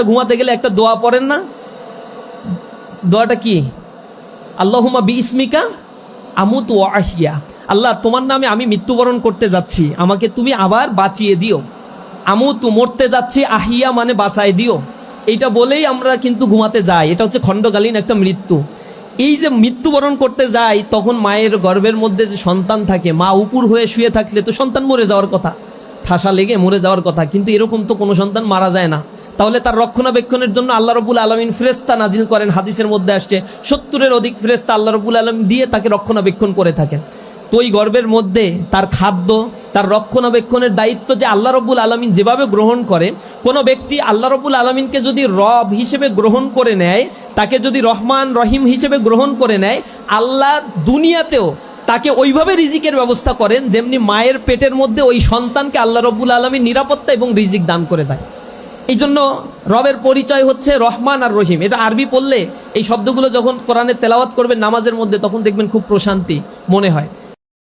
ঘুমাতে গেলে একটা দোয়া পড়েন না? দোয়াটা কি? আল্লাহুম্মা বিইসমিকা আমুতু ওয়া আহইয়া। আল্লাহ, তোমার নামে আমি মৃত্যুবরণ করতে যাচ্ছি, আমাকে তুমি আবার বাঁচিয়ে দিও। আমুতু মরতে যাচ্ছি, আহিয়া মানে বাঁচায় দিও। এইটা বলেই আমরা কিন্তু ঘুমাতে যাই। এটা হচ্ছে খণ্ডকালীন একটা মৃত্যু। এই যে মৃত্যুবরণ করতে যাই, তখন মায়ের গর্ভের মধ্যে যে সন্তান থাকে, মা উপুর হয়ে শুয়ে থাকলে তো সন্তান মরে যাওয়ার কথা, ঠাসা লেগে মরে যাওয়ার কথা, কিন্তু এরকম তো কোনো সন্তান মারা যায় না। তাহলে তার রক্ষণাবেক্ষণের জন্য আল্লাহ রাব্বুল আলামিন ফেরেশতা নাজিল করেন। হাদিসের মধ্যে আসছে 70-এর অধিক ফেরেশতা আল্লাহ রাব্বুল আলামিন দিয়ে তাকে রক্ষণাবেক্ষণ করে থাকেন। তো ওই গর্ভের মধ্যে তার খাদ্য, তার রক্ষণাবেক্ষণের দায়িত্ব যে আল্লাহ রাব্বুল আলামিন যেভাবে গ্রহণ করে, কোনো ব্যক্তি আল্লাহ রাব্বুল আলামিনকে যদি রব হিসেবে গ্রহণ করে নেয়, তাকে যদি রহমান রহিম হিসেবে গ্রহণ করে নেয়, আল্লাহ দুনিয়াতেও তাকে ওইভাবে রিজিকের ব্যবস্থা করেন যেমনি মায়ের পেটের মধ্যে ওই সন্তানকে আল্লাহ রাব্বুল আলামিন নিরাপত্তা এবং রিজিক দান করে দেয়। এই জন্য রবের পরিচয় হচ্ছে রহমান আর রহিম। এটা আরবি পড়লে এই শব্দগুলো যখন কোরআনে তেলাওয়াত করবেন নামাজের মধ্যে, তখন দেখবেন খুব প্রশান্তি মনে হয়।